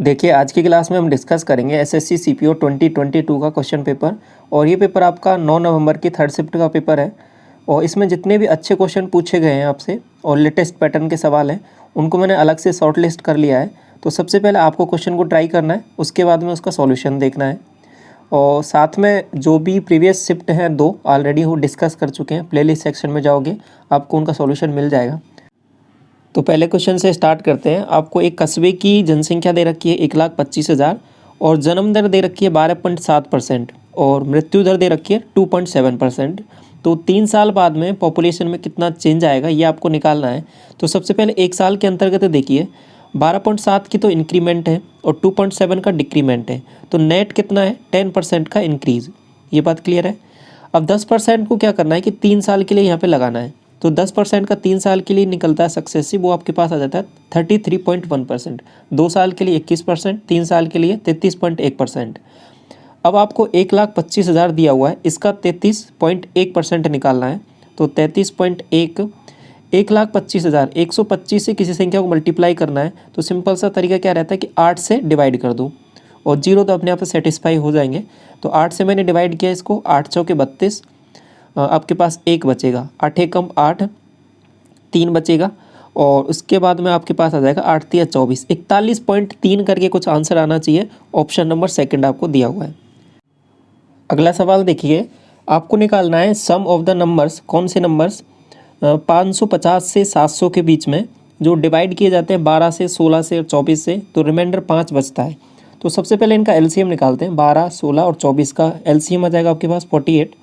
देखिए आज की क्लास में हम डिस्कस करेंगे एसएससी सीपीओ 2022 का क्वेश्चन पेपर। और ये पेपर आपका 9 नवंबर की थर्ड शिफ्ट का पेपर है। और इसमें जितने भी अच्छे क्वेश्चन पूछे गए हैं आपसे और लेटेस्ट पैटर्न के सवाल हैं उनको मैंने अलग से शॉर्ट लिस्ट कर लिया है। तो सबसे पहले आपको क्वेश्चन को ट्राई करना है, उसके बाद में उसका सॉल्यूशन देखना है। और साथ में जो भी प्रीवियस शिफ्ट हैं 2 ऑलरेडी वो डिस्कस कर चुके हैं, प्लेलिस्ट सेक्शन में जाओगे आपको उनका सॉल्यूशन मिल जाएगा। तो पहले क्वेश्चन से स्टार्ट करते हैं। आपको एक कस्बे की जनसंख्या दे रखी है 1,25,000 और जन्म दर दे रखी है 12.7% और मृत्यु दर दे रखी है 2.7%। तो 3 साल बाद में पॉपुलेशन में कितना चेंज आएगा ये आपको निकालना है। तो सबसे पहले 1 साल के अंतर्गत देखिए 12.7 की तो इंक्रीमेंट है और 2.7 का डिक्रीमेंट है, तो नेट कितना है 10% का इंक्रीज़। ये बात क्लियर है। अब 10% को क्या करना है कि 3 साल के लिए यहाँ पे लगाना है। तो 10% का 3 साल के लिए निकलता है सक्सेसिव, वो आपके पास आ जाता है 33.1%। 2 साल के लिए 21%, 3 साल के लिए 33.1%। अब आपको 1,25,000 दिया हुआ है, इसका 33.1% निकालना है। तो 33.1 1,25,000 125 से किसी संख्या को मल्टीप्लाई करना है। तो सिंपल सा तरीका क्या रहता है कि 8 से डिवाइड कर दो और 0 तो अपने आप से सेटिस्फाई हो जाएंगे। तो 8 से मैंने डिवाइड किया इसको, 8 चौके 32, आपके पास 1 बचेगा, 8 एकम 8, 3 बचेगा और उसके बाद में आपके पास आ जाएगा 8 तिया 24, 41.3 करके कुछ आंसर आना चाहिए। ऑप्शन नंबर सेकंड आपको दिया हुआ है। अगला सवाल देखिए, आपको निकालना है सम ऑफ द नंबर्स। कौन से नंबर्स 550 से 700 के बीच में जो डिवाइड किए जाते हैं 12 से, 16 से और 24 से, तो रिमाइंडर 5 बचता है। तो सबसे पहले इनका एलसीएम निकालते हैं। 12, 16 और 24 का एलसीएम आ जाएगा आपके पास 48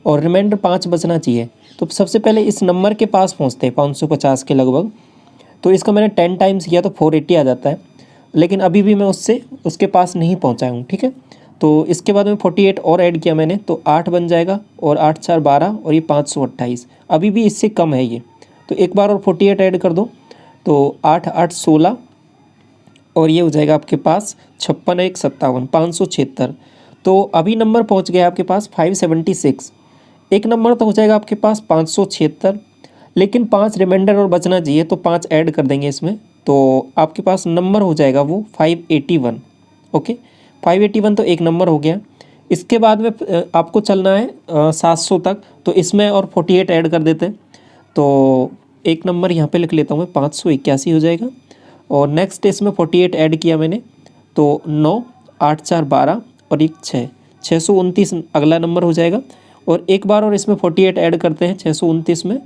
और रिमाइंडर 5 बचना चाहिए। तो सबसे पहले इस नंबर के पास पहुंचते हैं 550 के लगभग। तो इसका मैंने 10 टाइम्स किया तो 480 आ जाता है, लेकिन अभी भी मैं उसके पास नहीं पहुंचा हूं। ठीक है, तो इसके बाद में 48 और ऐड किया मैंने तो 8 बन जाएगा और 8 4 12 और ये 528, अभी भी इससे कम है ये। तो एक बार और 48 ऐड कर दो तो 8 8 16 और ये हो जाएगा आपके पास 56 1 57 576। तो अभी नंबर पहुंच गया आपके पास 576। एक नंबर तो हो जाएगा आपके पास 576, लेकिन 5 रिमाइंडर और बचना चाहिए तो 5 ऐड कर देंगे इसमें, तो आपके पास नंबर हो जाएगा वो 581। ओके, 581 तो एक नंबर हो गया। इसके बाद में आपको चलना है 700 तक, तो इसमें और 48 ऐड कर देते हैं। तो एक नंबर यहाँ पे लिख लेता हूँ मैं, 581 हो जाएगा। और नेक्स्ट इसमें 48 ऐड किया मैंने तो 9 8 4 12 और एक 6 629 अगला नंबर हो जाएगा। और एक बार और इसमें 48 ऐड करते हैं 629 में,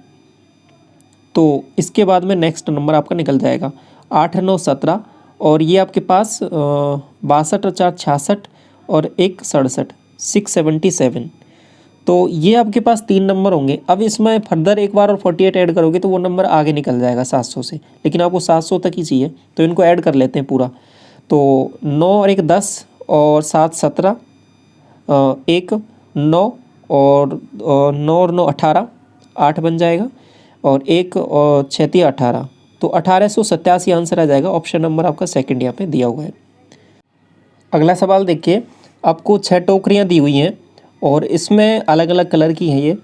तो इसके बाद में नेक्स्ट नंबर आपका निकल जाएगा 8 9 17 और ये आपके पास 62 और 4 66 और एक 67 677। तो ये आपके पास 3 नंबर होंगे। अब इसमें फर्दर एक बार और 48 ऐड करोगे तो वो नंबर आगे निकल जाएगा 700 से, लेकिन आपको 700 तक ही चाहिए तो इनको ऐड कर लेते हैं पूरा। तो 9 और एक 10 और 7 17, एक 9 और 9 और 9 18, 8 बन जाएगा और एक और 6 3 18, तो 1887 आंसर आ जाएगा। ऑप्शन नंबर आपका सेकंड यहाँ पे दिया हुआ है। अगला सवाल देखिए, आपको 6 टोकरियाँ दी हुई हैं और इसमें अलग अलग कलर की हैं ये,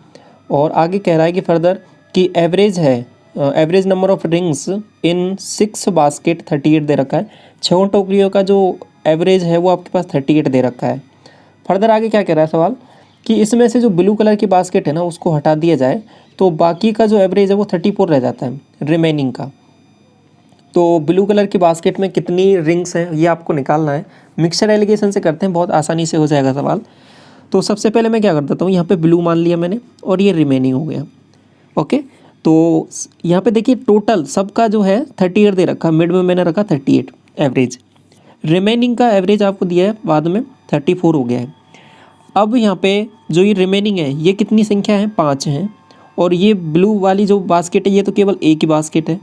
और आगे कह रहा है कि फर्दर कि एवरेज है, average number of rings in 6 basket 38 दे रखा है। 6 टोकरियों का जो एवरेज है वो आपके पास 38 दे रखा है। फर्दर आगे क्या कह रहा है सवाल कि इसमें से जो ब्लू कलर की बास्केट है ना उसको हटा दिया जाए तो बाकी का जो एवरेज है वो 34 रह जाता है रिमेनिंग का। तो ब्लू कलर की बास्केट में कितनी रिंग्स हैं ये आपको निकालना है। मिक्सचर एलिगेशन से करते हैं, बहुत आसानी से हो जाएगा सवाल। तो सबसे पहले मैं क्या कर देता हूँ, यहाँ पे ब्लू मान लिया मैंने और ये रिमेनिंग हो गया। ओके, तो यहाँ पे देखिए टोटल सबका जो है 38 दे रखा, मिड में मैंने रखा 38 एवरेज। रिमेनिंग का एवरेज आपको दिया है बाद में 34 हो गया है। अब यहाँ पे जो ये रिमेनिंग है ये कितनी संख्या है, 5 हैं। और ये ब्लू वाली जो बास्केट है ये तो केवल एक ही बास्केट है,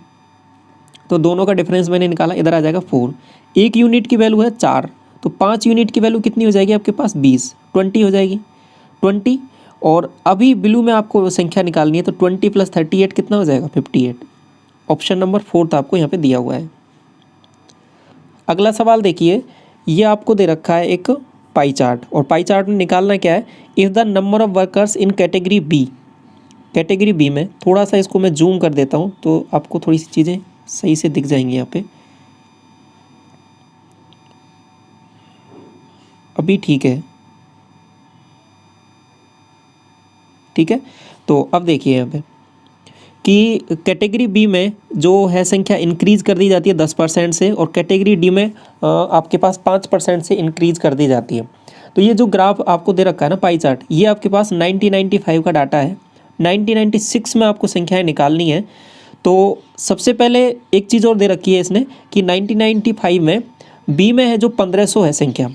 तो दोनों का डिफरेंस मैंने निकाला, इधर आ जाएगा 4। 1 यूनिट की वैल्यू है 4, तो 5 यूनिट की वैल्यू कितनी हो जाएगी आपके पास 20 हो जाएगी 20। और अभी ब्लू में आपको संख्या निकालनी है तो 20 + 38 कितना हो जाएगा 58। ऑप्शन नंबर 4 आपको यहाँ पे दिया हुआ है। अगला सवाल देखिए, ये आपको दे रखा है एक पाई चार्ट और पाई चार्ट में निकालना क्या है, if the number of workers in category B में, थोड़ा सा इसको मैं जूम कर देता हूँ तो आपको थोड़ी सी चीज़ें सही से दिख जाएंगी यहाँ पे। भी ठीक है। ठीक है, तो अब देखिए यहाँ पे कि कैटेगरी बी में जो है संख्या इंक्रीज कर दी जाती है 10% से, और कैटेगरी डी में आपके पास 5% से इंक्रीज कर दी जाती है। तो ये जो ग्राफ आपको दे रखा है ना पाई चार्ट, ये आपके पास 1995 का डाटा है। 1996 में आपको संख्याएं निकालनी है। तो सबसे पहले एक चीज़ और दे रखी है इसने कि 1995 में बी में है जो 1500 है संख्या,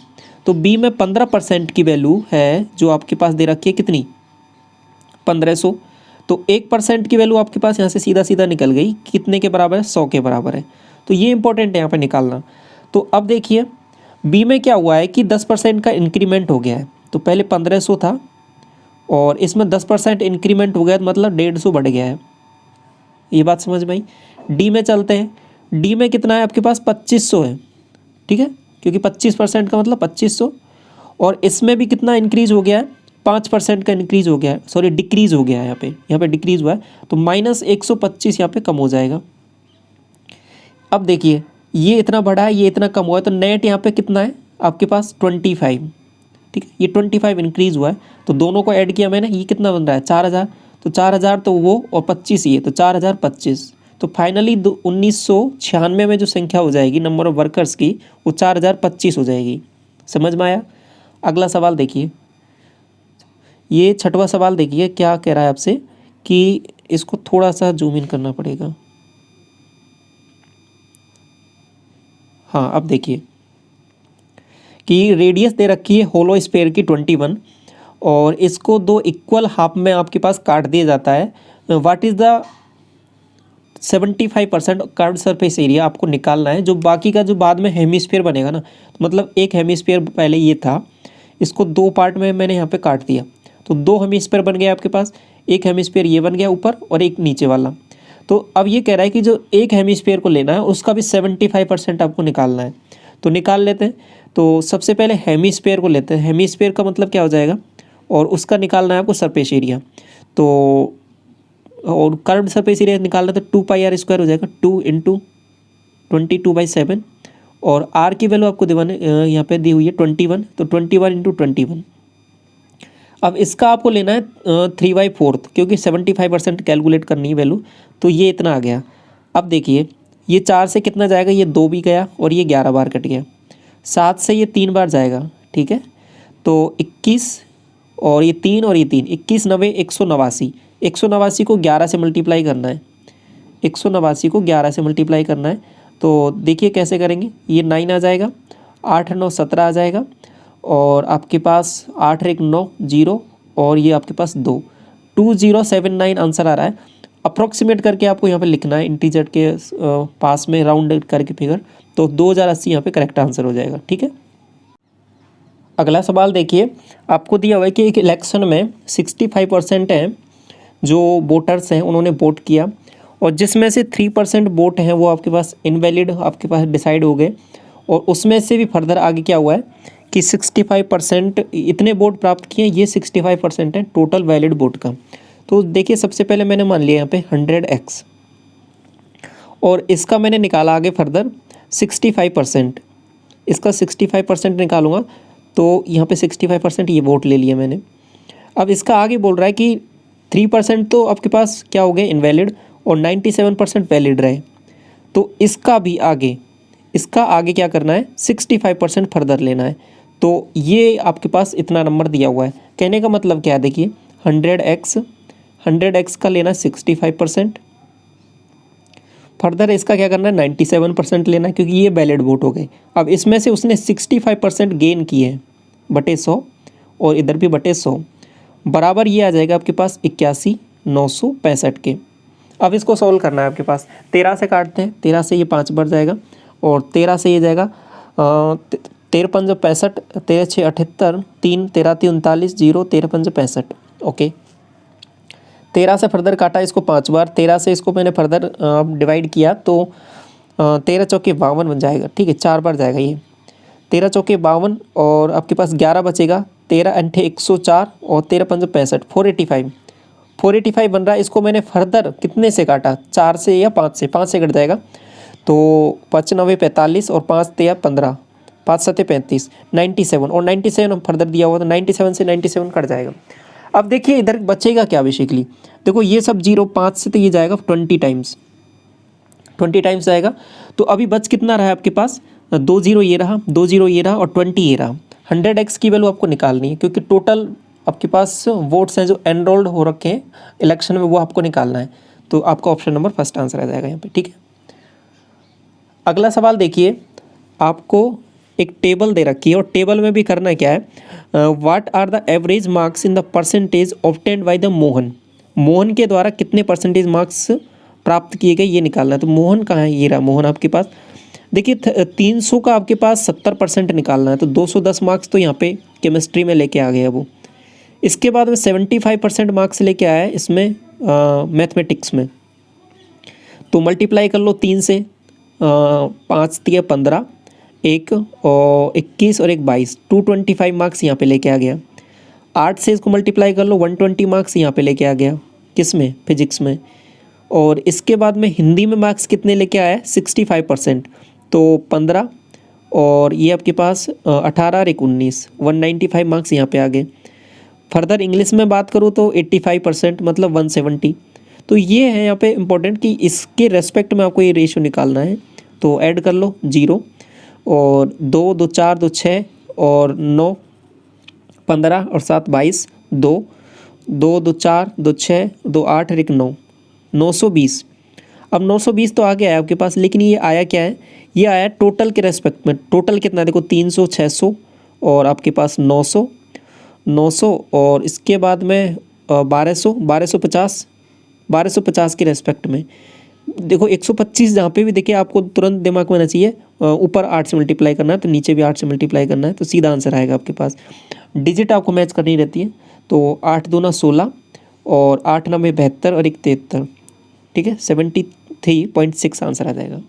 तो बी में 15% की वैल्यू है जो आपके पास दे रखी है कितनी, 1500। तो 1% की वैल्यू आपके पास यहाँ से सीधा सीधा निकल गई, कितने के बराबर है, 100 के बराबर है। तो ये इंपॉर्टेंट है यहाँ पे निकालना। तो अब देखिए बी में क्या हुआ है कि 10% का इंक्रीमेंट हो गया है। तो पहले 1500 था और इसमें 10% इंक्रीमेंट हो गया, मतलब 150 बढ़ गया है। ये बात समझ में आई। डी में चलते हैं। डी में कितना है आपके पास, 2500 है। ठीक है, क्योंकि 25% का मतलब 2500, और इसमें भी कितना इंक्रीज हो गया है, 5% का इंक्रीज हो गया है, सॉरी डिक्रीज हो गया है। यहाँ पे डिक्रीज हुआ है, तो -125 यहाँ पे कम हो जाएगा। अब देखिए ये इतना बढ़ा है, ये इतना कम हुआ है, तो नेट यहाँ पे कितना है आपके पास 25। ठीक है, ये 25 इंक्रीज हुआ है, तो दोनों को ऐड किया मैंने, ये कितना बन रहा है 4000। तो 4000 तो वो और 25 ये, तो 4025। तो फाइनली 1996 में जो संख्या हो जाएगी नंबर ऑफ वर्कर्स की, वो 4025 हो जाएगी। समझ में आया। अगला सवाल देखिए, ये 6वां सवाल देखिए क्या कह रहा है आपसे, कि इसको थोड़ा सा जूम इन करना पड़ेगा। हाँ, अब देखिए कि रेडियस दे रखी है होलो स्फीयर की 21, और इसको दो इक्वल हाफ में आपके पास काट दिया जाता है। What is the 75% curved surface area आपको निकालना है। जो बाकी का जो बाद में हेमिस्फीयर बनेगा ना, तो मतलब एक हेमिस्फीयर पहले ये था, इसको दो पार्ट में मैंने यहाँ पे काट दिया, तो दो हेमिस्फीयर बन गया आपके पास। एक हेमिस्फीयर ये बन गया ऊपर और एक नीचे वाला। तो अब ये कह रहा है कि जो एक हेमिस्फीयर को लेना है उसका भी 75% आपको निकालना है। तो निकाल लेते हैं। तो सबसे पहले हेमिस्फीयर को लेते हैं। हेमिस्फीयर का मतलब क्या हो जाएगा, और उसका निकालना है आपको सरफेस एरिया। तो और कर्व्ड सरफेस एरिया निकालना तो 2πr² हो जाएगा, 2 × 22/7, और r की वैल्यू आपको दीवाने यहाँ पे दी हुई है 21, तो 21 × 21। अब इसका आपको लेना है 3/4, क्योंकि 75% कैलकुलेट करनी है वैल्यू, तो ये इतना आ गया। अब देखिए ये 4 से कितना जाएगा, ये 2 भी गया और ये 11 बार कट गया। 7 से ये 3 बार जाएगा। ठीक है, तो 21 और ये 3 और ये 3, 21 9 189। 189 को 11 से मल्टीप्लाई करना है। 189 को 11 से मल्टीप्लाई करना है। तो देखिए कैसे करेंगे, ये 9 आ जाएगा, 8 9 17 आ जाएगा, और आपके पास 8 1 9 0, और ये आपके पास 2 2079 आंसर आ रहा है। अप्रॉक्सीमेट करके आपको यहाँ पे लिखना है, इंटीजर के पास में राउंड करके फिगर, तो 2080 यहाँ पे करेक्ट आंसर हो जाएगा। ठीक है, अगला सवाल देखिए, आपको दिया हुआ है कि एक इलेक्शन में 65% हैं जो वोटर्स हैं उन्होंने वोट किया, और जिसमें से 3% वोट हैं वो आपके पास इनवैलिड आपके पास डिसाइड हो गए, और उसमें से भी फर्दर आगे क्या हुआ है कि 65% इतने वोट प्राप्त किए, ये 65% है टोटल वैलिड वोट का। तो देखिए सबसे पहले मैंने मान लिया यहाँ पे 100x, और इसका मैंने निकाला आगे फर्दर 65%, इसका 65% निकालूंगा, तो यहाँ पे 65% ये वोट ले लिया मैंने। अब इसका आगे बोल रहा है कि 3% तो आपके पास क्या हो गए इनवैलिड, और 97% वैलिड रहे। तो इसका भी आगे, इसका आगे क्या करना है, 65% फर्दर लेना है। तो ये आपके पास इतना नंबर दिया हुआ है। कहने का मतलब क्या है, देखिए 100x का लेना 65%, फर्दर इसका क्या करना है 97% लेना है, क्योंकि ये वैलिड वोट हो गए। अब इसमें से उसने 65% गेन किए हैं बटे 100, और इधर भी बटे 100, बराबर ये आ जाएगा आपके पास 81,965 के। अब इसको सॉल्व करना है आपके पास। 13 से काटते हैं, 13 से ये 5 बढ़ जाएगा, और 13 से ये जाएगा 13 5 65, 13 6 78, 3 13 3 39, 0 13 5 65। ओके, 13 से फर्दर काटा इसको 5 बार, 13 से इसको मैंने फर्दर डिवाइड किया, तो 13 चौके 52 बन जाएगा। ठीक है, 4 बार जाएगा ये, 13 चौके 52, और आपके पास 11 बचेगा, 13 अंठे 104, और 13 5 65, 485 बन रहा है। इसको मैंने फर्दर कितने से काटा, 4 से या 5 से, 5 से कट जाएगा, तो 5 9 45, और 5 13 15, 5 सत्ते 35, 97 और 97 हम फर्दर दिया हुआ तो 97 से 97 कट जाएगा। अब देखिए इधर बचेगा क्या बेसिकली, देखो ये सब 0 5 से तो ये जाएगा 20 टाइम्स, 20 टाइम्स जाएगा। तो अभी बच कितना रहा है आपके पास, 2 0 ये रहा, 2 0 ये रहा और 20 ये रहा। 100x की वैल्यू आपको निकालनी है क्योंकि टोटल आपके पास वोट्स हैं जो एनरोल्ड हो रखे हैं इलेक्शन में, वो आपको निकालना है। तो आपका ऑप्शन नंबर फर्स्ट आंसर आ जाएगा यहाँ पे, ठीक है। अगला सवाल देखिए, आपको एक टेबल दे रखी है और टेबल में भी करना क्या है, what are the average marks in the percentage obtained by the Mohan, Mohan के द्वारा कितने परसेंटेज मार्क्स प्राप्त किए गए ये निकालना है। तो मोहन कहाँ है, ये रहा मोहन आपके पास। देखिए 300 का आपके पास 70% निकालना है, तो 210 मार्क्स तो यहाँ पे केमिस्ट्री में लेके आ गया वो। इसके बाद में 75% मार्क्स लेके आया है इसमें मैथमेटिक्स में। तो मल्टीप्लाई कर लो 3 से, 5 3 15, एक और 21 और एक 22, 225 मार्क्स यहाँ पे लेके आ गया। 8 से इसको मल्टीप्लाई कर लो, 120 मार्क्स यहाँ पे लेके आ गया, किस में, फिजिक्स में। और इसके बाद में हिंदी में मार्क्स कितने लेके आया है, 65%, तो 15 और ये आपके पास 18 और 19, 195 मार्क्स यहाँ पे आ गए। फर्दर इंग्लिश में बात करूँ तो 85% मतलब 170। तो ये है यहाँ पे इम्पोर्टेंट कि इसके रेस्पेक्ट में आपको ये रेशियो निकालना है। तो ऐड कर लो 0 और 2 2 4 2 6 और 9 15 और 7 22, 2 2 2 4 2 6 2 8 और 1 9, 920। अब 920 तो आ गया है आपके पास, लेकिन ये आया क्या है, ये आया टोटल के रेस्पेक्ट में। टोटल कितना देखो, 300 600 और आपके पास 900 900 और इसके बाद में 1200 1250 1250 के रेस्पेक्ट में। देखो 125 जहाँ पे भी देखिए आपको तुरंत दिमाग में आना चाहिए, ऊपर 8 से मल्टीप्लाई करना है तो नीचे भी 8 से मल्टीप्लाई करना है, तो सीधा आंसर आएगा आपके पास। डिजिट आपको मैच करनी रहती है, तो 8 दूना 16 और 8 9 72 और 1 73, ठीक है, 73.6 आंसर आ जाएगा।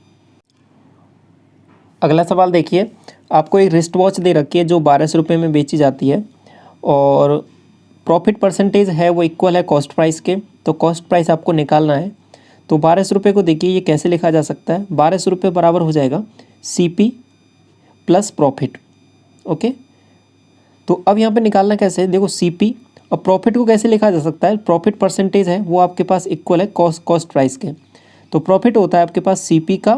अगला सवाल देखिए, आपको एक रिस्ट वॉच दे रखी है जो 1200 रुपये में बेची जाती है और प्रॉफिट परसेंटेज है वो इक्वल है कॉस्ट प्राइस के। तो कॉस्ट प्राइस आपको निकालना है। तो 1200 रुपये को देखिए ये कैसे लिखा जा सकता है, 1200 रुपये बराबर हो जाएगा CP प्लस प्रॉफिट। ओके, तो अब यहाँ पे निकालना कैसे है, देखो CP और प्रॉफिट को कैसे लिखा जा सकता है, प्रॉफिट परसेंटेज है वो आपके पास इक्वल है कॉस्ट प्राइस के। तो प्रॉफिट होता है आपके पास CP का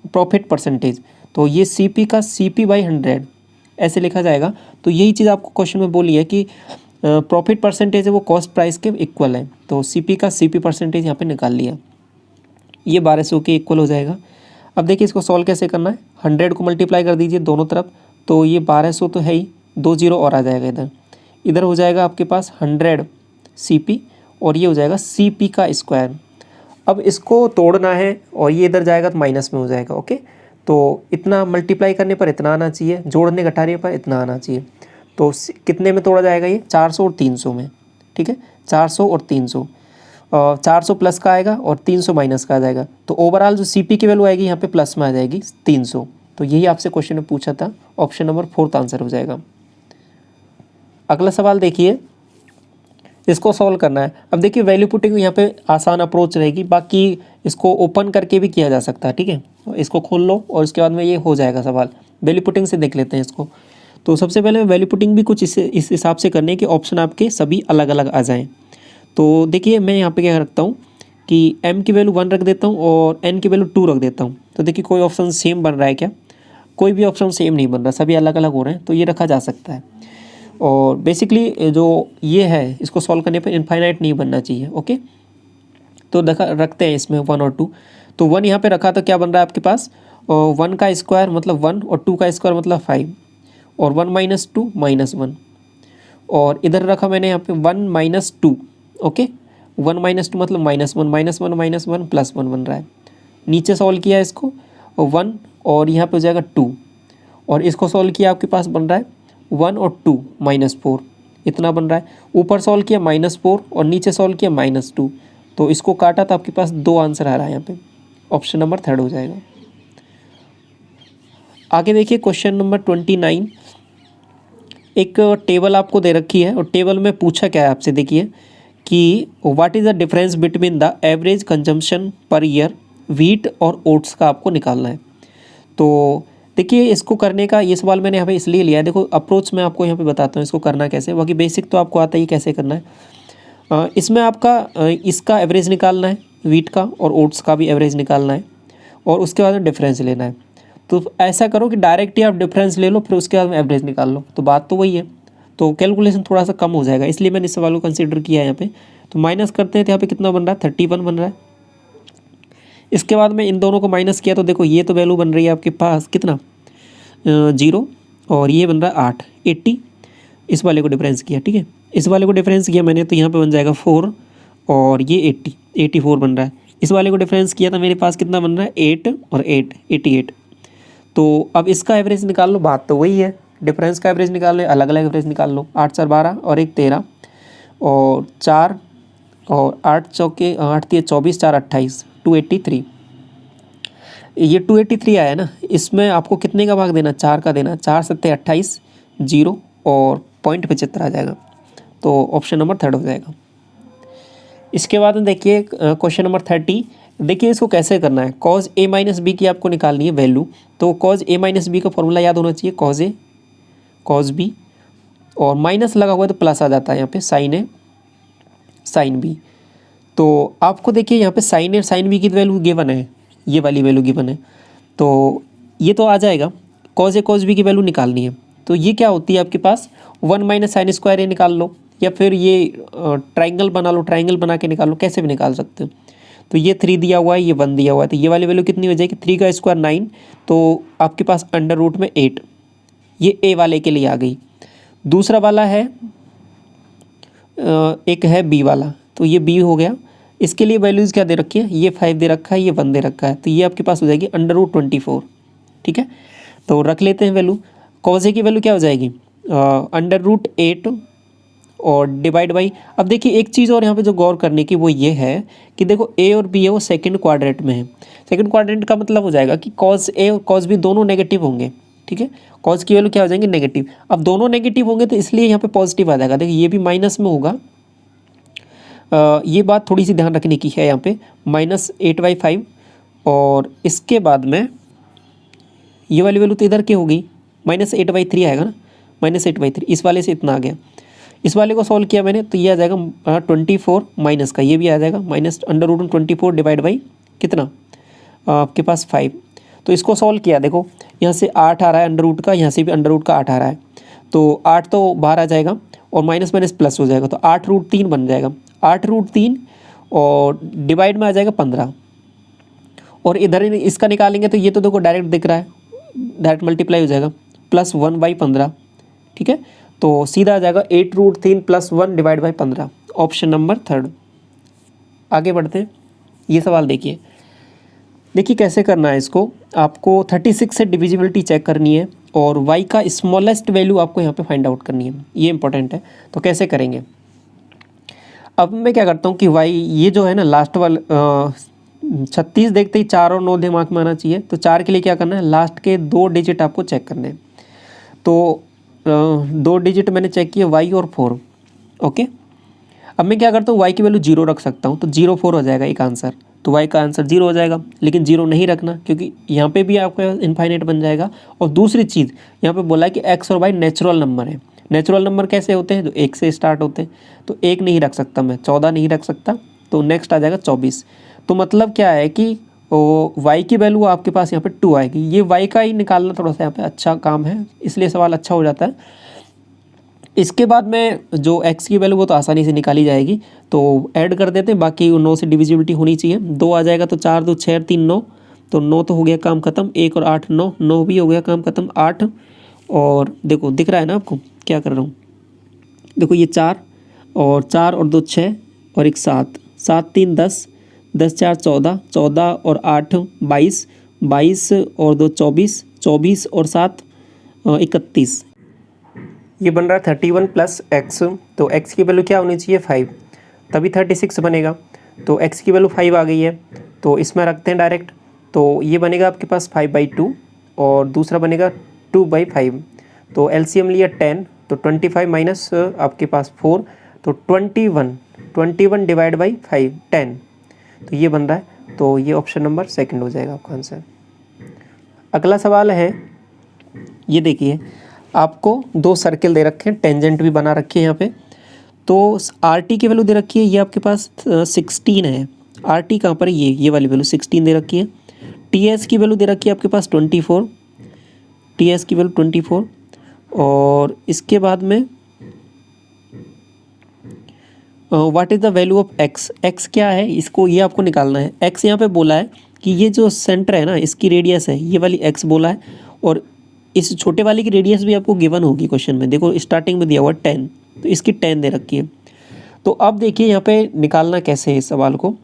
प्रॉफिट परसेंटेज, तो ये CP का CP/100 ऐसे लिखा जाएगा। तो यही चीज़ आपको क्वेश्चन में बोली है कि प्रॉफिट परसेंटेज है वो कॉस्ट प्राइस के इक्वल है, तो CP का CP परसेंटेज यहाँ पे निकाल लिया, ये 1200 के इक्वल हो जाएगा। अब देखिए इसको सॉल्व कैसे करना है, 100 को मल्टीप्लाई कर दीजिए दोनों तरफ, तो ये 1200 तो है ही, 2 0 और आ जाएगा इधर, इधर हो जाएगा आपके पास 100 CP और ये हो जाएगा CP का स्क्वायर। अब इसको तोड़ना है और ये इधर जाएगा तो माइनस में हो जाएगा। ओके, तो इतना मल्टीप्लाई करने पर इतना आना चाहिए, जोड़ने घटाने पर इतना आना चाहिए। तो कितने में तोड़ा जाएगा ये, 400 और 300 में, ठीक है, 400 और 300, 400 प्लस का आएगा और 300 माइनस का आ जाएगा। तो ओवरऑल जो CP की वैल्यू आएगी यहाँ पे प्लस में आ जाएगी 300। तो यही आपसे क्वेश्चन में पूछा था, ऑप्शन नंबर 4 आंसर हो जाएगा। अगला सवाल देखिए, इसको सॉल्व करना है। अब देखिए वैल्यू पुटिंग यहाँ पे आसान अप्रोच रहेगी, बाकी इसको ओपन करके भी किया जा सकता है, ठीक है। इसको खोल लो और इसके बाद में ये हो जाएगा सवाल। वैल्यू पुटिंग से देख लेते हैं इसको। तो सबसे पहले वैल्यू पुटिंग भी कुछ इस हिसाब से करने के ऑप्शन आपके सभी अलग अलग आ जाएँ। तो देखिए मैं यहाँ पे क्या रखता हूँ कि m की वैल्यू 1 रख देता हूँ और n की वैल्यू 2 रख देता हूँ। तो देखिए कोई ऑप्शन सेम बन रहा है क्या, कोई भी ऑप्शन सेम नहीं बन रहा, सभी अलग अलग हो रहे हैं, तो ये रखा जा सकता है। और बेसिकली जो ये है इसको सॉल्व करने पर इनफाइनाइट नहीं बनना चाहिए। ओके, तो रखते हैं इसमें 1 और 2। तो 1 यहाँ पे रखा तो क्या बन रहा है आपके पास, 1 का स्क्वायर मतलब 1 और 2 का स्क्वायर मतलब 5 और 1 - 2 -1, और इधर रखा मैंने यहाँ पे 1 - 2। ओके, 1 - 2 मतलब -1 -1 +1 बन रहा है। नीचे सॉल्व किया इसको 1 और यहाँ पे हो जाएगा 2, और इसको सॉल्व किया आपके पास बन रहा है 1 और 2 -4, इतना बन रहा है। ऊपर सॉल्व किया -4 और नीचे सॉल्व किया -2, तो इसको काटा तो आपके पास 2 आंसर आ रहा है यहाँ पे, ऑप्शन नंबर 3 हो जाएगा। आगे देखिए क्वेश्चन नंबर 29। एक टेबल आपको दे रखी है और टेबल में पूछा क्या है आपसे, देखिए कि what is the difference between the average consumption per year wheat और ओट्स का आपको निकालना है। तो देखिए इसको करने का ये सवाल मैंने यहाँ पे इसलिए लिया है, देखो अप्रोच मैं आपको यहाँ पे बताता हूँ इसको करना कैसे, बाकी बेसिक तो आपको आता ही कैसे करना है। इसमें आपका इसका एवरेज निकालना है वीट का, और ओट्स का भी एवरेज निकालना है, और उसके बाद में डिफरेंस लेना है। तो ऐसा करो कि डायरेक्ट ही आप डिफरेंस ले लो, फिर उसके बाद में एवरेज निकाल लो, तो बात तो वही है। तो कैलकुलेशन थोड़ा सा कम हो जाएगा, इसलिए मैंने इस सवाल को कंसिडर किया है यहाँ पे। तो माइनस करते हैं तो यहाँ पे कितना बन रहा है, 31 बन रहा है। इसके बाद में इन दोनों को माइनस किया तो देखो ये तो वैल्यू बन रही है आपके पास कितना 0, और ये बन रहा है 8, 80। इस वाले को डिफरेंस किया, ठीक है, इस वाले को डिफरेंस किया मैंने, तो यहाँ पे बन जाएगा 4, और ये 80, 84 बन रहा है। इस वाले को डिफरेंस किया तो मेरे पास कितना बन रहा है 8 और 8, 88। तो अब इसका एवरेज निकाल लो, बात तो वही है, डिफरेंस का एवरेज निकाल लो, अलग अलग एवरेज निकाल लो। 8 4 12 और 1 13 और 4 और 8 चौके 8 3 24 4 28, 283। ये 283 आया ना, इसमें आपको कितने का भाग देना, 4 का देना, 4 7 28, 0 और 0.75 आ जाएगा। तो ऑप्शन नंबर 3 हो जाएगा। इसके बाद में देखिए क्वेश्चन नंबर 30। देखिए इसको कैसे करना है, कॉज ए माइनस बी की आपको निकालनी है वैल्यू। तो कॉज ए माइनस बी का फॉर्मूला याद होना चाहिए, कॉज ए कॉज बी, और माइनस लगा हुआ है तो प्लस आ जाता है यहाँ पे, साइन ए साइन बी। तो आपको देखिए यहाँ पे साइन ए और साइन बी की वैल्यू गिवन है, ये वाली वैल्यू गिवन है, तो ये तो आ जाएगा। कॉज ए कॉज बी की वैल्यू निकालनी है, तो ये क्या होती है आपके पास 1 माइनस साइन स्क्वायर ए निकाल लो, या फिर ये ट्राइंगल बना लो, ट्राइंगल बना के निकाल लो, कैसे भी निकाल सकते हो। तो ये 3 दिया हुआ है, ये 1 दिया हुआ है, तो ये वाली वैल्यू कितनी हो जाएगी, 3 का स्क्वायर 9, तो आपके पास अंडर रूट में 8, ये ए वाले के लिए आ गई। दूसरा वाला है एक है बी वाला, तो ये बी हो गया। इसके लिए वैल्यूज़ क्या दे रखी है, ये 5 दे रखा है, ये 1 दे रखा है, तो ये आपके पास हो जाएगी अंडर रूट 24, ठीक है। तो रख लेते हैं वैल्यू, कॉज ए की वैल्यू क्या हो जाएगी अंडर रूट 8 और डिवाइड बाई। अब देखिए एक चीज़ और यहाँ पे जो गौर करने की वो ये है कि देखो ए और बी है वो सेकंड क्वाड्रेंट में है। सेकंड क्वाड्रेंट का मतलब हो जाएगा कि कॉज ए और कॉज बी दोनों नेगेटिव होंगे, ठीक है। कॉज की वैल्यू क्या हो जाएंगे, नेगेटिव। अब दोनों नेगेटिव होंगे तो इसलिए यहाँ पे पॉजिटिव आ जाएगा। देखिए ये भी माइनस में होगा, ये बात थोड़ी सी ध्यान रखने की है यहाँ पे, -8/5, और इसके बाद में ये वाली वैल्यू तो इधर की होगी, -8/3 आएगा ना, -8/3, इस वाले से इतना आ गया। इस वाले को सॉल्व किया मैंने तो ये आ जाएगा 24 माइनस का, ये भी आ जाएगा minus under root 24 divide by कितना आपके पास 5। तो इसको सॉल्व किया, देखो यहाँ से 8 आ रहा है अंडर रूट का, यहाँ से भी अंडर रूट का 8 आ रहा है, तो 8 तो बाहर आ जाएगा और माइनस माइनस प्लस हो जाएगा, तो 8√3 बन जाएगा, 8√3 और डिवाइड में आ जाएगा 15, और इधर इसका निकालेंगे तो ये तो देखो डायरेक्ट दिख रहा है, डायरेक्ट मल्टीप्लाई हो जाएगा, +1/15, ठीक है। तो सीधा आ जाएगा 8√3 + 1 डिवाइड बाई 15, ऑप्शन नंबर 3। आगे बढ़ते हैं, ये सवाल देखिए। देखिए कैसे करना है इसको, आपको 36 से डिविजिबिलिटी चेक करनी है और y का स्मॉलेस्ट वैल्यू आपको यहाँ पे फाइंड आउट करनी है, ये इंपॉर्टेंट है। तो कैसे करेंगे, अब मैं क्या करता हूँ कि y ये जो है ना लास्ट वाला 36 देखते ही 4 और 9 दिमाग में आना चाहिए। तो 4 के लिए क्या करना है, लास्ट के 2 डिजिट आपको चेक करने हैं। तो 2 डिजिट मैंने चेक किए y और 4, ओके। अब मैं क्या करता हूँ, y की वैल्यू 0 रख सकता हूँ, तो 0 4 हो जाएगा एक आंसर, तो y का आंसर 0 हो जाएगा। लेकिन 0 नहीं रखना क्योंकि यहाँ पे भी आपका इनफाइनाइट बन जाएगा। और दूसरी चीज़ यहाँ पे बोला है कि x और y नेचुरल नंबर है। नेचुरल नंबर कैसे होते हैं, जो 1 से स्टार्ट होते हैं, तो 1 नहीं रख सकता मैं, 14 नहीं रख सकता, तो नेक्स्ट आ जाएगा 24। तो मतलब क्या है कि y की वैल्यू आपके पास यहाँ पे 2 आएगी। ये y का ही निकालना थोड़ा सा यहाँ पे अच्छा काम है, इसलिए सवाल अच्छा हो जाता है। इसके बाद में जो x की वैल्यू वो तो आसानी से निकाली जाएगी, तो ऐड कर देते हैं। बाकी 9 से डिविजिबिलिटी होनी चाहिए, 2 आ जाएगा तो 4 2 6 3 9, तो 9 तो हो गया काम खत्म। 1 और 8 9, 9 भी हो गया काम खत्म। 8 और देखो दिख रहा है ना आपको क्या कर रहा हूँ, देखो ये 4 और 4 और 2 6 और 1 7, 7 3 10, 10 4 14, 14 और 8 22, 22 और 2 24, 24 और 7 31, ये बन रहा है 31 + x। तो x की वैल्यू क्या होनी चाहिए 5, तभी 36 बनेगा। तो x की वैल्यू 5 आ गई है, तो इसमें रखते हैं डायरेक्ट। तो ये बनेगा आपके पास 5/2 और दूसरा बनेगा 2/5। तो एलसीएम लिया 10, तो 25 माइनस आपके पास 4, तो 21 डिवाइड बाई 5 10, तो ये बन रहा है। तो ये ऑप्शन नंबर 2 हो जाएगा आपका आंसर। अगला सवाल है ये देखिए आपको दो सर्किल दे रखे हैं, टेंजेंट भी बना रखी है यहाँ पे। तो आर टी की वैल्यू दे रखी है, ये आपके पास 16 है। आर टी कहाँ पर है, ये वाली वैल्यू 16 दे रखी है। टी एस की वैल्यू दे रखी है आपके पास 24, टी एस की वैल्यू 24। और इसके बाद में what is the value of x, x क्या है इसको ये आपको निकालना है। एक्स यहाँ पे बोला है कि ये जो सेंटर है ना इसकी रेडियस है, ये वाली एक्स बोला है। और इस छोटे वाले की रेडियस भी आपको गिवन होगी क्वेश्चन में, देखो स्टार्टिंग में दिया हुआ 10, तो इसकी 10 दे रखी है। तो अब देखिए यहाँ पे निकालना कैसे है इस सवाल को।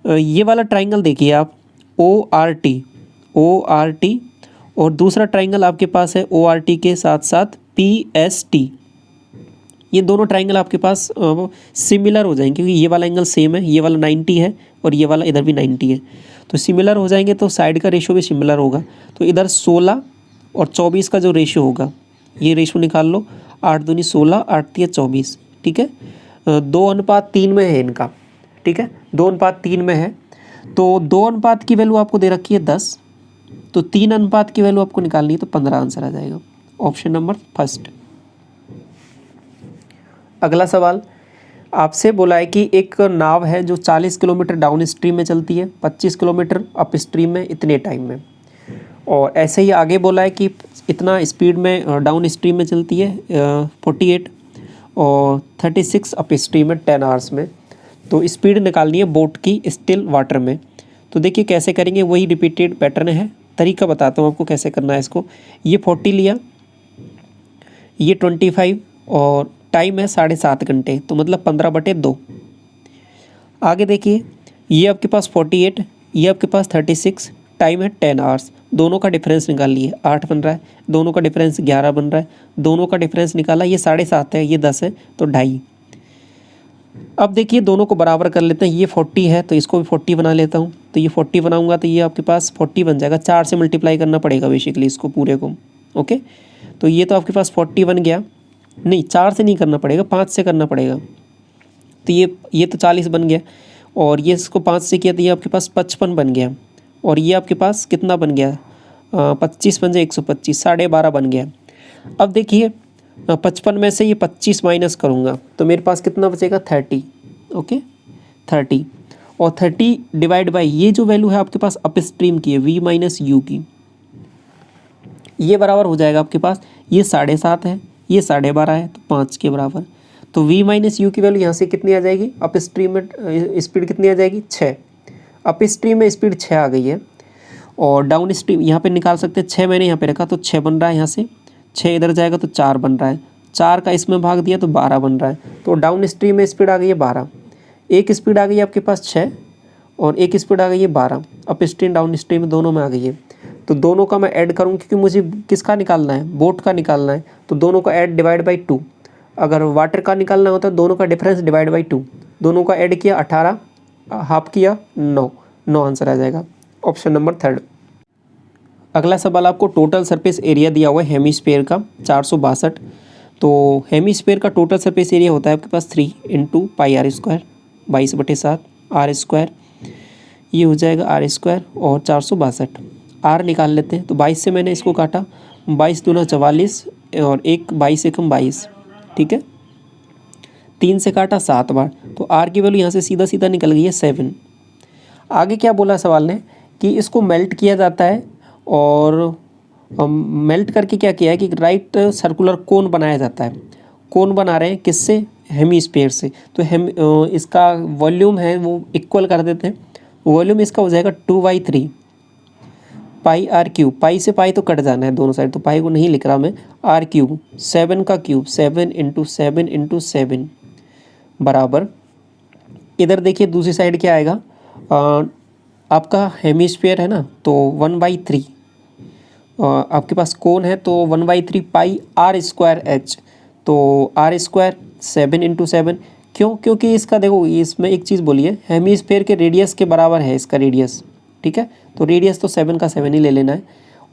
ये वाला ट्राइंगल देखिए आप, ओ आर टी, और दूसरा ट्राइंगल आपके पास है ओ आर टी के साथ साथ पी एस टी। ये दोनों ट्राइंगल आपके पास सिमिलर हो जाएंगे, क्योंकि ये वाला एंगल सेम है, ये वाला 90 है और ये वाला इधर भी 90 है, तो सिमिलर हो जाएंगे, तो साइड का रेशियो भी सिमिलर होगा। तो इधर 16 और 24 का जो रेशियो होगा, ये रेशियो निकाल लो, 8 दूनी 16, 8 तिया 24, ठीक है। 2:3 में है इनका, ठीक है, 2:3 में है। तो 2 की वैल्यू आपको दे रखी है 10, तो 3 की वैल्यू आपको निकालनी है, तो 15 आंसर आ जाएगा, ऑप्शन नंबर फर्स्ट। अगला सवाल आपसे बोला है कि एक नाव है जो 40 किलोमीटर डाउन स्ट्रीम में चलती है, 25 किलोमीटर अप स्ट्रीम में इतने टाइम में। और ऐसे ही आगे बोला है कि इतना स्पीड में डाउन स्ट्रीम में चलती है 48 और 36 अप स्ट्रीम में 10 आवर्स में। तो स्पीड निकालनी है बोट की स्टिल वाटर में। तो देखिए कैसे करेंगे, वही रिपीटेड पैटर्न है, तरीका बताता हूँ आपको कैसे करना है इसको। ये 40 लिया, ये 25 और टाइम है 7.5 घंटे, तो मतलब 15/2। आगे देखिए ये आपके पास 48, ये आपके पास 36, टाइम है 10 आवर्स। दोनों का डिफरेंस निकाल लिए, 8 बन रहा है, दोनों का डिफरेंस 11 बन रहा है, दोनों का डिफरेंस निकाला, ये 7.5 है, ये 10 है, तो 2.5। अब देखिए दोनों को बराबर कर लेते हैं, ये 40 है तो इसको भी 40 बना लेता हूँ, तो ये 40 बनाऊंगा तो ये आपके पास 40 बन जाएगा। 4 से मल्टीप्लाई करना पड़ेगा बेसिकली इसको पूरे को, ओके। तो ये तो आपके पास 40 बन गया, नहीं 4 से नहीं करना पड़ेगा, 5 से करना पड़ेगा। तो ये तो 40 बन गया, और ये इसको 5 से किया तो ये आपके पास 55 बन गया। और ये आपके पास कितना बन गया, 25 बन जाए 125, 12.5 बन गया। अब देखिए 55 में से ये 25 माइनस करूँगा तो मेरे पास कितना बचेगा, 30, ओके 30। और 30 डिवाइड बाई ये जो वैल्यू है आपके पास अप स्ट्रीम की है, v माइनस यू की, ये बराबर हो जाएगा आपके पास, ये 7.5 है, ये 12.5 है, तो 5 के बराबर। तो v माइनस यू की वैल्यू यहाँ से कितनी आ जाएगी, अप स्ट्रीम में स्पीड कितनी आ जाएगी, 6। अप स्ट्रीम में स्पीड 6 आ गई है। और डाउन स्ट्रीम यहाँ पे निकाल सकते हैं, 6 मैंने यहाँ पे रखा तो 6 बन रहा है, यहाँ से 6 इधर जाएगा तो 4 बन रहा है, 4 का इसमें भाग दिया तो 12 बन रहा है। तो डाउन स्ट्रीम में स्पीड आ गई है 12, एक स्पीड आ गई है आपके पास 6 और एक स्पीड आ गई है 12, अप स्ट्रीम डाउन स्ट्रीम दोनों में आ गई है। तो दोनों का मैं ऐड करूँ, क्योंकि मुझे किसका निकालना है, बोट का निकालना है, तो दोनों का ऐड डिवाइड बाई 2। अगर वाटर का निकालना होता है दोनों का डिफरेंस डिवाइड बाई 2, दोनों का ऐड किया 18, हाफ किया 9 आंसर आ जाएगा, ऑप्शन नंबर थर्ड। अगला सवाल आपको टोटल सरफेस एरिया दिया हुआ है हेमीस्फेयर का 462। तो हेमीस्फेयर का टोटल सरफेस एरिया होता है आपके पास 3 × πr², 22/7 r², ये हो जाएगा r² और 462। r निकाल लेते हैं, तो 22 से मैंने इसको काटा, 22 दूना 44 और 22 एकम 22, ठीक है। 3 से काटा 7 बार, तो r की वैल्यू यहाँ से सीधा सीधा निकल गई है 7। आगे क्या बोला सवाल ने कि इसको मेल्ट किया जाता है, और मेल्ट करके क्या किया है कि राइट सर्कुलर कोन बनाया जाता है। कोन बना रहे हैं किससे, हेमीस्फीयर से। तो इसका वॉल्यूम है वो इक्वल कर देते हैं, वॉल्यूम इसका हो जाएगा 2/3 πr³। पाई से पाई तो कट जाना है दोनों साइड, तो पाई को नहीं लिख रहा मैं, r³, 7 का क्यूब, 7 × 7 × 7 बराबर, इधर देखिए दूसरी साइड क्या आएगा, आपका हेमीस्फीयर है ना, तो 1/3 आपके पास कोन है, तो 1/3 πr²h, तो r² 7 × 7। क्यों, क्योंकि इसका देखो इसमें एक चीज़ बोली है, हेमीस्फीयर के रेडियस के बराबर है इसका रेडियस, ठीक है। तो रेडियस तो 7 का 7 ही ले लेना है,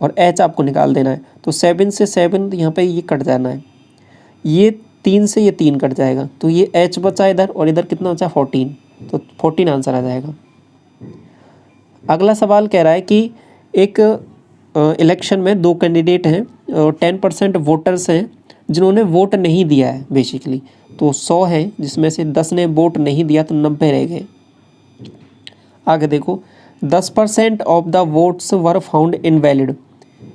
और h आपको निकाल देना है। तो 7 से 7 यहाँ पे ये कट जाना है, ये 3 से ये 3 कट जाएगा, तो ये h बचा इधर, और इधर कितना बचा 14, तो 14 आंसर आ जाएगा। अगला सवाल कह रहा है कि एक इलेक्शन में 2 कैंडिडेट हैं और 10% वोटर्स हैं जिन्होंने वोट नहीं दिया है बेसिकली। तो 100 है जिसमें से 10 ने वोट नहीं दिया तो 90 रह गए। आगे देखो 10% of the votes were found invalid,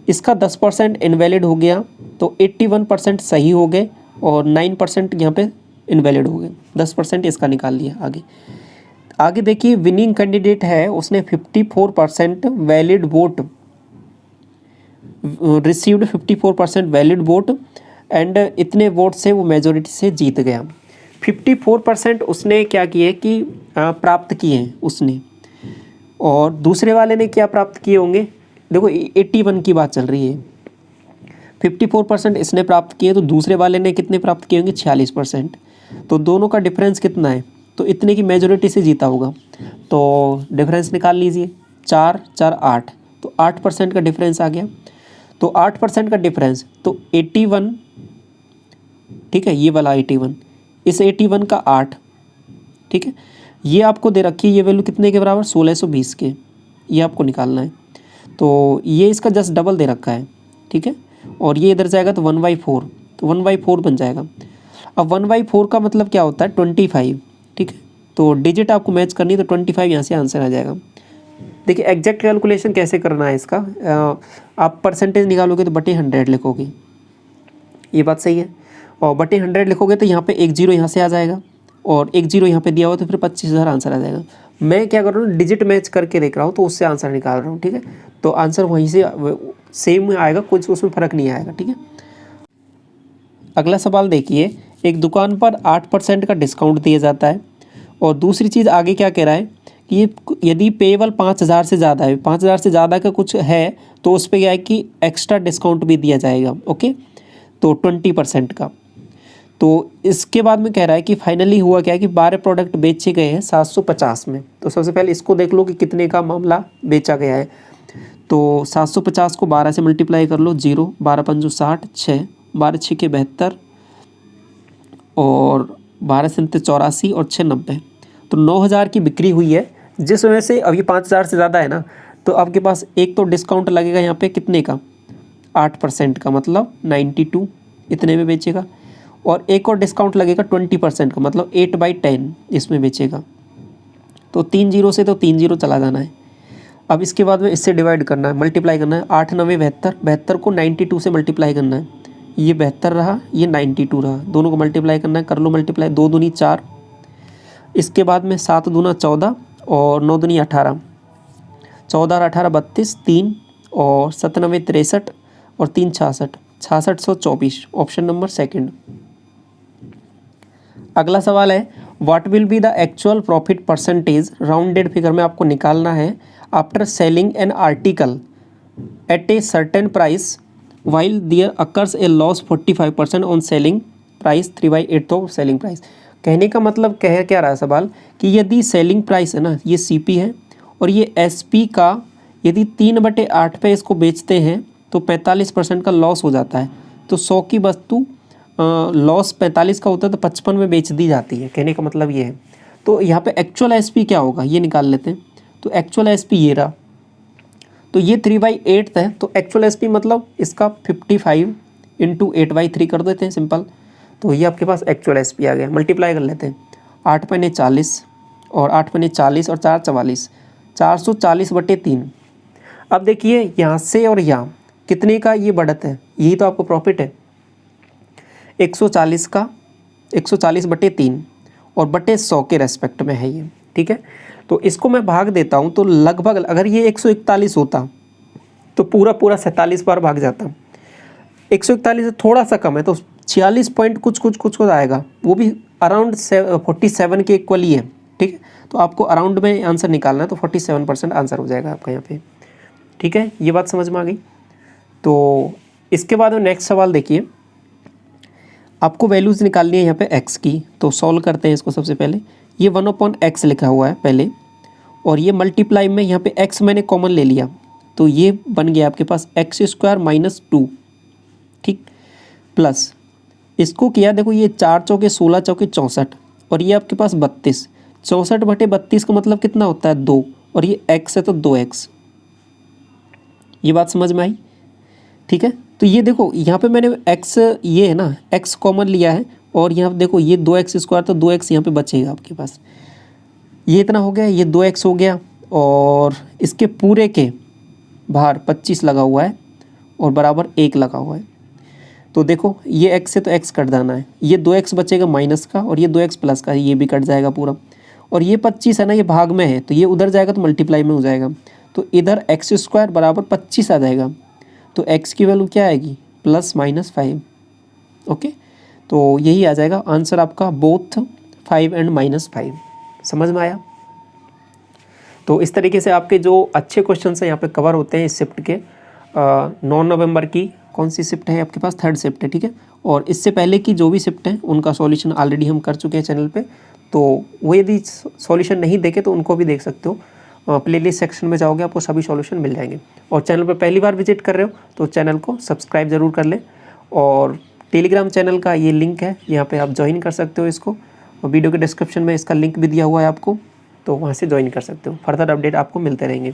इसका 10% इनवैलिड हो गया तो 81% सही हो गए और 9% यहाँ पे इनवैलिड हो गए। 10% इसका निकाल लिया। आगे देखिए विनिंग कैंडिडेट है, उसने 54% valid vote received 54% valid vote and इतने वोट से वो मेजोरिटी से जीत गया। 54% उसने क्या किए कि प्राप्त किए हैं उसने, और दूसरे वाले ने क्या प्राप्त किए होंगे, देखो 81 की बात चल रही है। 54% इसने प्राप्त किए तो दूसरे वाले ने कितने प्राप्त किए होंगे, 46%। तो दोनों का डिफरेंस कितना है, तो इतने की मेजोरिटी से जीता होगा। तो डिफरेंस निकाल लीजिए, 4 4 8, तो 8% का डिफरेंस आ गया। तो 8% का डिफरेंस तो 81, ठीक है, ये वाला 81, इस 81 का 8, ठीक है, ये आपको दे रखी है, ये वैल्यू कितने के बराबर, 1620 के, ये आपको निकालना है। तो ये इसका जस्ट डबल दे रखा है, ठीक है, और ये इधर जाएगा तो 1/4, तो 1/4 बन जाएगा। अब 1/4 का मतलब क्या होता है, 25, ठीक है, तो डिजिट आपको मैच करनी है तो 25 यहाँ से आंसर आ जाएगा। देखिए एग्जैक्ट कैलकुलेशन कैसे करना है इसका, आप परसेंटेज निकालोगे तो बटे 100 लिखोगे, ये बात सही है, और बटे 100 लिखोगे तो यहाँ पे 1 0 यहाँ से आ जाएगा और 1 0 यहाँ पे दिया हुआ तो फिर 25,000 आंसर आ जाएगा। मैं क्या कर रहा हूँ, डिजिट मैच करके देख रहा हूँ तो उससे आंसर निकाल रहा हूँ, ठीक है, तो आंसर वहीं से सेम आएगा, कुछ उसमें फ़र्क नहीं आएगा, ठीक है। अगला सवाल देखिए, एक दुकान पर 8% का डिस्काउंट दिया जाता है और दूसरी चीज़ आगे क्या कह रहा है कि ये यदि पेबल 5,000 से ज़्यादा है, 5,000 से ज़्यादा का कुछ है तो उस पर क्या है कि एक्स्ट्रा डिस्काउंट भी दिया जाएगा, ओके, तो 20% का। तो इसके बाद में कह रहा है कि फाइनली हुआ क्या है कि 12 प्रोडक्ट बेचे गए हैं 750 में। तो सबसे पहले इसको देख लो कि कितने का मामला बेचा गया है। तो 750 को 12 से मल्टीप्लाई कर लो, 0, 12 पंजू 60, 6, 12 6 72 और 12 7 84 और 6 90, तो 9,000 की बिक्री हुई है, जिस वजह से अब ये 5,000 से ज़्यादा है ना, तो आपके पास एक तो डिस्काउंट लगेगा यहाँ पे कितने का, 8% का, मतलब 92 इतने में बेचेगा, और एक और डिस्काउंट लगेगा 20% का, मतलब 8/10 इसमें बेचेगा। तो 3 0 से तो 3 0 चला जाना है। अब इसके बाद में इससे डिवाइड करना है, मल्टीप्लाई करना है, 8 9 72, 72 को 92 से मल्टीप्लाई करना है, ये 72 रहा, ये 92 रहा, दोनों को मल्टीप्लाई करना है, कर लो मल्टीप्लाई, 2 दूनी 4, इसके बाद में 7 दूना 14 और 9 दूनी 18, 14 और 18 32, 3 और 7 9 63 और 3 66, 6624, ऑप्शन नंबर सेकंड। अगला सवाल है, what will be the actual profit percentage, rounded figure में आपको निकालना है, after selling an article at a certain price while there occurs a loss 45% on selling price 3/8 of selling price. कहने का मतलब कह क्या रहा है सवाल कि यदि सेलिंग प्राइस है ना, ये CP है और ये SP का यदि 3/8 पे इसको बेचते हैं तो 45% का लॉस हो जाता है। तो 100 की वस्तु लॉस 45 का होता है तो 55 में बेच दी जाती है, कहने का मतलब ये है। तो यहाँ पे एक्चुअल SP क्या होगा ये निकाल लेते हैं। तो एक्चुअल SP ये रहा, तो ये 3/8 है, तो एक्चुअल SP मतलब इसका 55 × 8/3 कर देते हैं सिंपल, तो ये आपके पास एक्चुअल SP आ गया। मल्टीप्लाई कर लेते हैं, 8 पन्ने 40 और 8 पन्ने 40 और 4 44, 440/3। अब देखिए यहाँ से और यहाँ कितने का ये बढ़त है, यही तो आपको प्रॉफिट है, 140 का, 140/3 और बटे 100 के रेस्पेक्ट में है ये, ठीक है। तो इसको मैं भाग देता हूँ तो लगभग अगर ये 141 होता तो पूरा 47 बार भाग जाता, 141 से थोड़ा सा कम है तो 46 पॉइंट कुछ आएगा, वो भी अराउंड 47 के इक्वल ही है, ठीक है। तो आपको अराउंड में आंसर निकालना है तो 47% आंसर हो जाएगा आपका यहाँ पे, ठीक है, ये बात समझ में आ गई। तो इसके बाद में नेक्स्ट सवाल देखिए, आपको वैल्यूज़ निकालनी है यहाँ पे x की, तो सॉल्व करते हैं इसको। सबसे पहले ये 1/x लिखा हुआ है पहले, और ये मल्टीप्लाई में यहाँ पे x मैंने कॉमन ले लिया तो ये बन गया आपके पास x² - 2, ठीक, प्लस इसको किया, देखो ये 4 चौके 16 चौके 64 और ये आपके पास 32, 64/32 का मतलब कितना होता है 2, और ये x है तो 2x, ये बात समझ में आई? ठीक है, तो ये देखो यहाँ पे मैंने x, ये है ना x कॉमन लिया है, और यहाँ देखो ये 2x² तो 2x यहाँ पे बचेगा आपके पास। ये इतना हो गया, ये 2x हो गया, और इसके पूरे के बाहर 25 लगा हुआ है और बराबर 1 लगा हुआ है। तो देखो ये x से तो x कट जाना है, ये 2x बचेगा माइनस का, और ये 2x प्लस का, ये भी कट जाएगा पूरा। और ये 25 है ना, ये भाग में है, तो ये उधर जाएगा तो मल्टीप्लाई में हो जाएगा, तो इधर x² बराबर 25 आ जाएगा। तो x की वैल्यू क्या आएगी? +-5। ओके, तो यही आ जाएगा आंसर आपका, बोथ 5 एंड -5। समझ में आया? तो इस तरीके से आपके जो अच्छे क्वेश्चन हैं यहाँ पे कवर होते हैं इस शिफ्ट के। 9 नवंबर की कौन सी शिफ्ट है आपके पास? 3rd शिफ्ट है, ठीक है। और इससे पहले की जो भी शिफ्ट हैं उनका सॉल्यूशन ऑलरेडी हम कर चुके हैं चैनल पे, तो वो यदि सॉल्यूशन नहीं देखे तो उनको भी देख सकते हो। प्लेलिस्ट सेक्शन में जाओगे आपको सभी सॉल्यूशन मिल जाएंगे। और चैनल पर पहली बार विजिट कर रहे हो तो चैनल को सब्सक्राइब ज़रूर कर लें, और टेलीग्राम चैनल का ये लिंक है, यहाँ पे आप ज्वाइन कर सकते हो इसको, और वीडियो के डिस्क्रिप्शन में इसका लिंक भी दिया हुआ है आपको, तो वहाँ से ज्वाइन कर सकते हो। फर्दर अपडेट आपको मिलते रहेंगे।